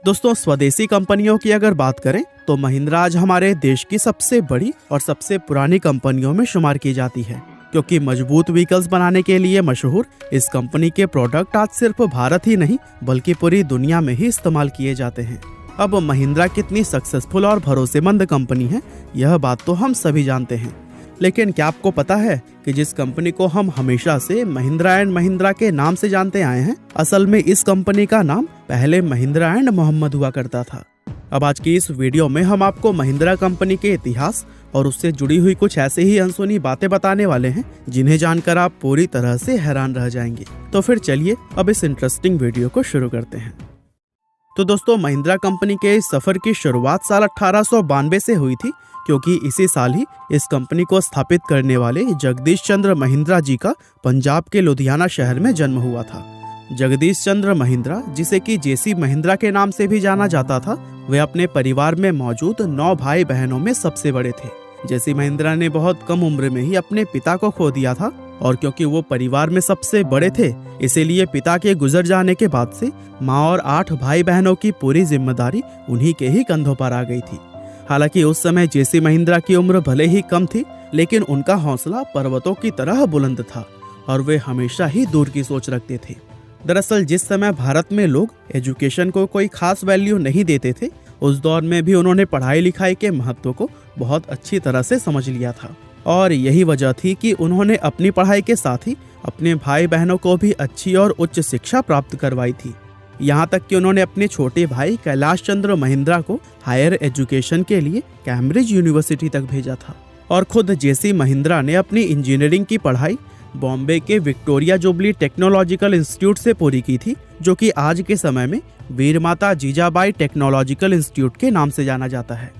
दोस्तों, स्वदेशी कंपनियों की अगर बात करें तो महिंद्रा आज हमारे देश की सबसे बड़ी और सबसे पुरानी कंपनियों में शुमार की जाती है। क्योंकि मजबूत व्हीकल्स बनाने के लिए मशहूर इस कंपनी के प्रोडक्ट आज सिर्फ भारत ही नहीं बल्कि पूरी दुनिया में ही इस्तेमाल किए जाते हैं। अब महिंद्रा कितनी सक्सेसफुल और भरोसेमंद कंपनी है, यह बात तो हम सभी जानते हैं। लेकिन क्या आपको पता है कि जिस कंपनी को हम हमेशा से महिंद्रा एंड महिंद्रा के नाम से जानते आए हैं, असल में इस कंपनी का नाम पहले महिंद्रा एंड मोहम्मद हुआ करता था। अब आज की इस वीडियो में हम आपको महिंद्रा कंपनी के इतिहास और उससे जुड़ी हुई कुछ ऐसे ही अनसुनी बातें बताने वाले हैं जिन्हें जानकर आप पूरी तरह से हैरान रह जाएंगे। तो फिर चलिए अब इस इंटरेस्टिंग वीडियो को शुरू करते हैं। तो दोस्तों, महिंद्रा कंपनी के इस सफर की शुरुआत साल 1892 से हुई थी, क्योंकि इसी साल ही इस कंपनी को स्थापित करने वाले जगदीश चंद्र महिंद्रा जी का पंजाब के लुधियाना शहर में जन्म हुआ था। जगदीश चंद्र महिंद्रा, जिसे कि जेसी महिंद्रा के नाम से भी जाना जाता था, वे अपने परिवार में मौजूद 9 भाई बहनों में सबसे बड़े थे। जेसी महिंद्रा ने बहुत कम उम्र में ही अपने पिता को खो दिया था और क्योंकि वो परिवार में सबसे बड़े थे, इसीलिए पिता के गुजर जाने के बाद से माँ और 8 भाई बहनों की पूरी जिम्मेदारी उन्हीं के ही कंधों पर आ गई थी। हालांकि उस समय जेसी महिंद्रा की उम्र भले ही कम थी, लेकिन उनका हौसला पर्वतों की तरह बुलंद था और वे हमेशा ही दूर की सोच रखते थे। दरअसल जिस समय भारत में लोग एजुकेशन को कोई खास वैल्यू नहीं देते थे, उस दौर में भी उन्होंने पढ़ाई लिखाई के महत्व को बहुत अच्छी तरह से समझ लिया था और यही वजह थी कि उन्होंने अपनी पढ़ाई के साथ ही अपने भाई बहनों को भी अच्छी और उच्च शिक्षा प्राप्त करवाई थी। यहाँ तक कि उन्होंने अपने छोटे भाई कैलाश चंद्र महिंद्रा को हायर एजुकेशन के लिए कैम्ब्रिज यूनिवर्सिटी तक भेजा था और खुद जेसी महिंद्रा ने अपनी इंजीनियरिंग की पढ़ाई बॉम्बे के विक्टोरिया जुबली टेक्नोलॉजिकल इंस्टीट्यूट से पूरी की थी, जो कि आज के समय में वीर माता जीजाबाई टेक्नोलॉजिकल इंस्टीट्यूट के नाम से जाना जाता है।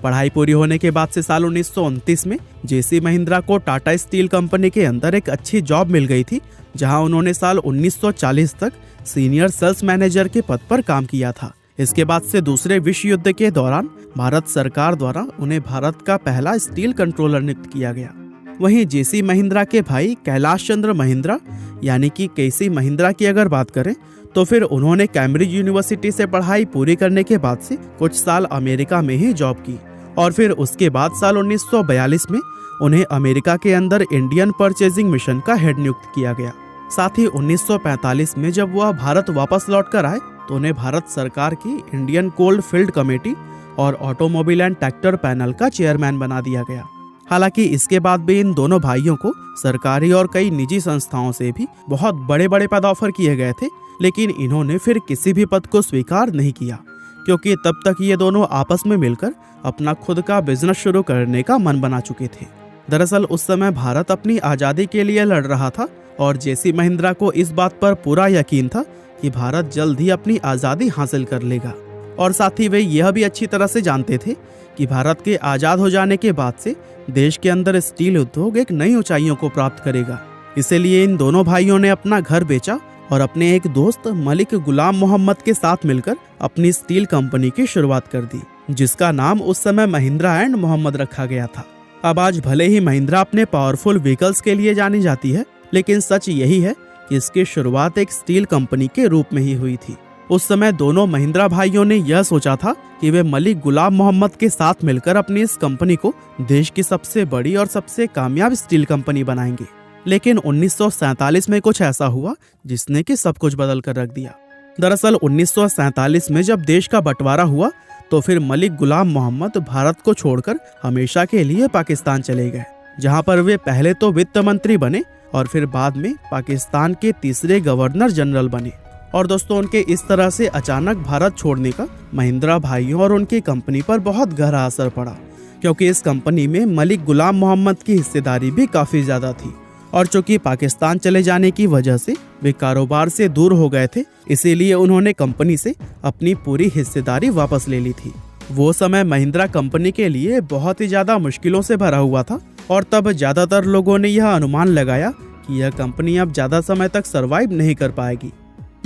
पढ़ाई पूरी होने के बाद से साल 1929 में जेसी महिंद्रा को टाटा स्टील कंपनी के अंदर एक अच्छी जॉब मिल गई थी, जहां उन्होंने साल 1940 तक सीनियर सेल्स मैनेजर के पद पर काम किया था। इसके बाद से दूसरे विश्व युद्ध के दौरान भारत सरकार द्वारा उन्हें भारत का पहला स्टील कंट्रोलर नियुक्त किया गया। वहीं जेसी महिंद्रा के भाई कैलाश चंद्र महिंद्रा यानी कि केसी महिंद्रा की अगर बात करें तो फिर उन्होंने कैम्ब्रिज यूनिवर्सिटी से पढ़ाई पूरी करने के बाद से कुछ साल अमेरिका में ही जॉब की और फिर उसके बाद साल 1942 में उन्हें अमेरिका के अंदर इंडियन परचेजिंग मिशन का हेड नियुक्त किया गया। साथ ही 1945 में जब वह भारत वापस लौटकर आए तो उन्हें भारत सरकार की इंडियन कोल्ड फील्ड कमेटी और ऑटोमोबाइल एंड ट्रैक्टर पैनल का चेयरमैन बना दिया गया। हालांकि इसके बाद भी इन दोनों भाइयों को सरकारी और कई निजी संस्थाओं से भी बहुत बड़े बड़े पद ऑफर किए गए थे, लेकिन इन्होंने फिर किसी भी पद को स्वीकार नहीं किया, क्योंकि तब तक ये दोनों आपस में मिलकर अपना खुद का बिजनेस शुरू करने का मन बना चुके थे। दरअसल उस समय भारत अपनी आज़ादी के लिए लड़ रहा था और जेसी महिंद्रा को इस बात पर पूरा यकीन था कि भारत जल्द ही अपनी आज़ादी हासिल कर लेगा और साथ ही वे यह भी अच्छी तरह से जानते थे कि भारत के आज़ाद हो जाने के बाद से देश के अंदर स्टील उद्योग एक नई ऊंचाइयों को प्राप्त करेगा। इसीलिए इन दोनों भाइयों ने अपना घर बेचा और अपने एक दोस्त मलिक गुलाम मोहम्मद के साथ मिलकर अपनी स्टील कंपनी की शुरुआत कर दी, जिसका नाम उस समय महिंद्रा एंड मोहम्मद रखा गया था। अब आज भले ही महिंद्रा अपने पावरफुल व्हीकल्स के लिए जानी जाती है, लेकिन सच यही है कि इसकी शुरुआत एक स्टील कंपनी के रूप में ही हुई थी। उस समय दोनों महिंद्रा भाइयों ने यह सोचा था कि वे मलिक गुलाम मोहम्मद के साथ मिलकर अपनी इस कंपनी को देश की सबसे बड़ी और सबसे कामयाब स्टील कंपनी बनाएंगे। लेकिन 1947 में कुछ ऐसा हुआ जिसने कि सब कुछ बदल कर रख दिया। दरअसल 1947 में जब देश का बंटवारा हुआ तो फिर मलिक गुलाम मोहम्मद भारत को छोड़कर हमेशा के लिए पाकिस्तान चले गए, जहां पर वे पहले तो वित्त मंत्री बने और फिर बाद में पाकिस्तान के तीसरे गवर्नर जनरल बने। और दोस्तों, उनके इस तरह से अचानक भारत छोड़ने का महिंद्रा भाइयों और उनकी कंपनी पर बहुत गहरा असर पड़ा, क्योंकि इस कंपनी में मलिक गुलाम मोहम्मद की हिस्सेदारी भी काफी ज्यादा थी और चूंकि पाकिस्तान चले जाने की वजह से वे कारोबार से दूर हो गए थे, इसीलिए उन्होंने कंपनी से अपनी पूरी हिस्सेदारी वापस ले ली थी। वो समय महिंद्रा कंपनी के लिए बहुत ही ज्यादा मुश्किलों से भरा हुआ था और तब ज्यादातर लोगों ने यह अनुमान लगाया कि यह कंपनी अब ज्यादा समय तक सरवाइव नहीं कर पाएगी।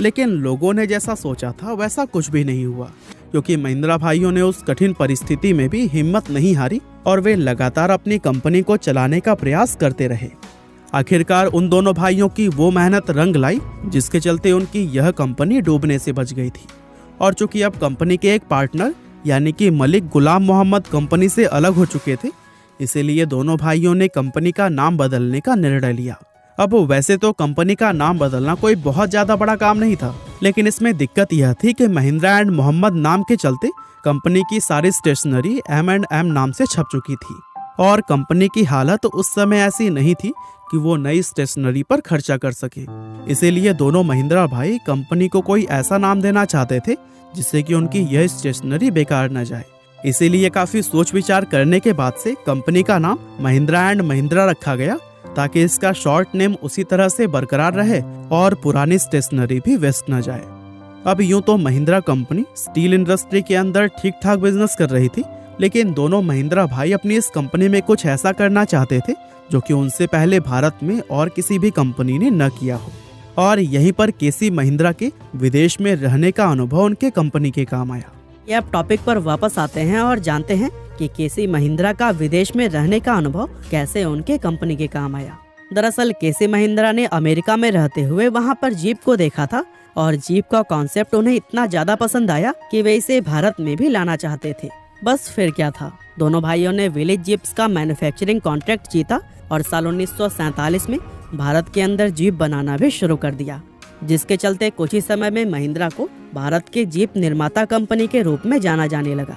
लेकिन लोगों ने जैसा सोचा था वैसा कुछ भी नहीं हुआ, क्योंकि महिंद्रा भाइयों ने उस कठिन परिस्थिति में भी हिम्मत नहीं हारी और वे लगातार अपनी कंपनी को चलाने का प्रयास करते रहे। आखिरकार उन दोनों भाइयों की वो मेहनत रंग लाई जिसके चलते उनकी यह कंपनी डूबने से बच गई थी और चूंकि अब कंपनी के एक पार्टनर यानी कि मलिक गुलाम मोहम्मद कंपनी से अलग हो चुके थे, इसीलिए दोनों भाइयों ने कंपनी का नाम बदलने का निर्णय लिया। अब वैसे तो कंपनी का नाम बदलना कोई बहुत ज्यादा बड़ा काम नहीं था, लेकिन इसमें दिक्कत यह थी कि महिंद्रा एंड मोहम्मद नाम के चलते कंपनी की सारी स्टेशनरी M&M नाम से छप चुकी थी और कंपनी की हालत उस समय ऐसी नहीं थी कि वो नई स्टेशनरी पर खर्चा कर सके। इसीलिए दोनों महिंद्रा भाई कंपनी को कोई ऐसा नाम देना चाहते थे जिससे कि उनकी यह स्टेशनरी बेकार न जाए। इसीलिए काफी सोच विचार करने के बाद से कंपनी का नाम महिंद्रा एंड महिंद्रा रखा गया, ताकि इसका शॉर्ट नेम उसी तरह से बरकरार रहे और पुरानी स्टेशनरी भी वेस्ट न जाए। अब यूं तो महिंद्रा कंपनी स्टील इंडस्ट्री के अंदर ठीक ठाक बिजनेस कर रही थी, लेकिन दोनों महिंद्रा भाई अपनी इस कंपनी में कुछ ऐसा करना चाहते थे जो कि उनसे पहले भारत में और किसी भी कंपनी ने न किया हो। और यहीं पर केसी महिंद्रा के विदेश में रहने का अनुभव उनके कंपनी के काम आया। ये अब टॉपिक पर वापस आते हैं और जानते हैं कि केसी महिंद्रा का विदेश में रहने का अनुभव कैसे उनके कंपनी के काम आया। दरअसल केसी महिंद्रा ने अमेरिका में रहते हुए वहां पर जीप को देखा था और जीप का कॉन्सेप्ट उन्हें इतना ज्यादा पसंद आया कि वे इसे भारत में भी लाना चाहते थे। बस फिर क्या था, दोनों भाइयों ने विलेज जीप्स का मैन्युफैक्चरिंग कॉन्ट्रैक्ट जीता और साल 1947 में भारत के अंदर जीप बनाना भी शुरू कर दिया, जिसके चलते कुछ ही समय में महिंद्रा को भारत के जीप निर्माता कंपनी के रूप में जाना जाने लगा।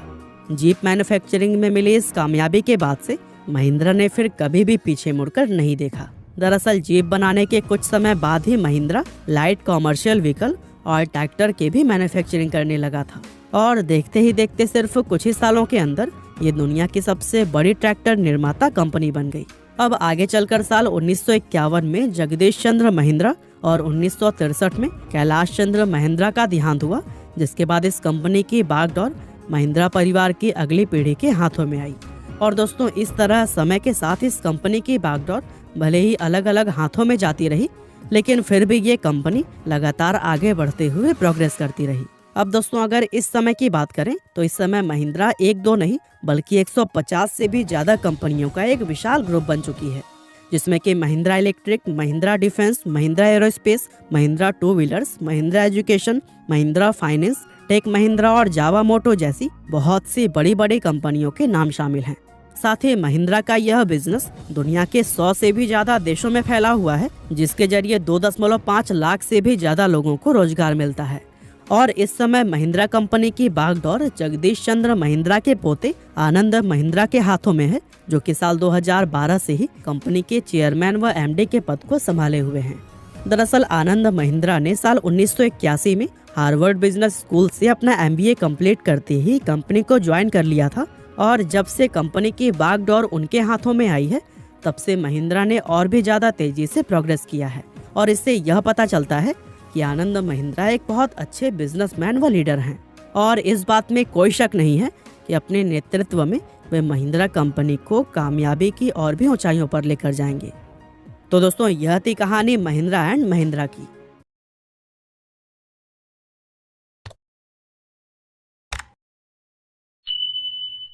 जीप मैन्युफैक्चरिंग में मिली इस कामयाबी के बाद से महिंद्रा ने फिर कभी भी पीछे मुड़कर नहीं देखा। दरअसल जीप बनाने के कुछ समय बाद ही महिंद्रा लाइट कॉमर्शियल व्हीकल और ट्रैक्टर के भी मैन्युफैक्चरिंग करने लगा था और देखते ही देखते सिर्फ कुछ ही सालों के अंदर ये दुनिया की सबसे बड़ी ट्रैक्टर निर्माता कंपनी बन गई। अब आगे चलकर साल 1951 में जगदीश चंद्र महिंद्रा और 1963 में कैलाश चंद्र महिंद्रा का देहांत हुआ, जिसके बाद इस कंपनी की बागडोर महिंद्रा परिवार की अगली पीढ़ी के हाथों में आई। और दोस्तों, इस तरह समय के साथ इस कंपनी की बागडोर भले ही अलग अलग हाथों में जाती रही, लेकिन फिर भी ये कंपनी लगातार आगे बढ़ते हुए प्रोग्रेस करती रही। अब दोस्तों, अगर इस समय की बात करें तो इस समय महिंद्रा एक दो नहीं बल्कि 150 से भी ज्यादा कंपनियों का एक विशाल ग्रुप बन चुकी है, जिसमें कि Mahindra Electric, Mahindra Defence, Mahindra Aerospace, Mahindra Two Wheelers, Mahindra Education, Mahindra Finance, Tech Mahindra और जावा मोटो जैसी बहुत सी बड़ी बड़ी कंपनियों के नाम शामिल हैं। साथ ही महिंद्रा का यह बिजनेस दुनिया के 100 से भी ज्यादा देशों में फैला हुआ है, जिसके जरिए 2.5 लाख से भी ज्यादा लोगों को रोजगार मिलता है। और इस समय महिंद्रा कंपनी की बागडोर जगदीश चंद्र महिंद्रा के पोते आनंद महिंद्रा के हाथों में है, जो कि साल 2012 से ही कंपनी के चेयरमैन व MD के पद को संभाले हुए हैं। दरअसल आनंद महिंद्रा ने साल 1981 में हार्वर्ड बिजनेस स्कूल से अपना MBA कंप्लीट करते ही कंपनी को ज्वाइन कर लिया था और जब से कंपनी की बागडोर उनके हाथों में आई है, तब से महिंद्रा ने और भी ज्यादा तेजी से प्रोग्रेस किया है। और इससे यह पता चलता है कि आनंद महिंद्रा एक बहुत अच्छे बिजनेसमैन व लीडर हैं और इस बात में कोई शक नहीं है कि अपने नेतृत्व में वे महिंद्रा कंपनी को कामयाबी की और भी ऊंचाइयों पर लेकर जाएंगे। तो दोस्तों, यह थी कहानी महिंद्रा एंड महिंद्रा की।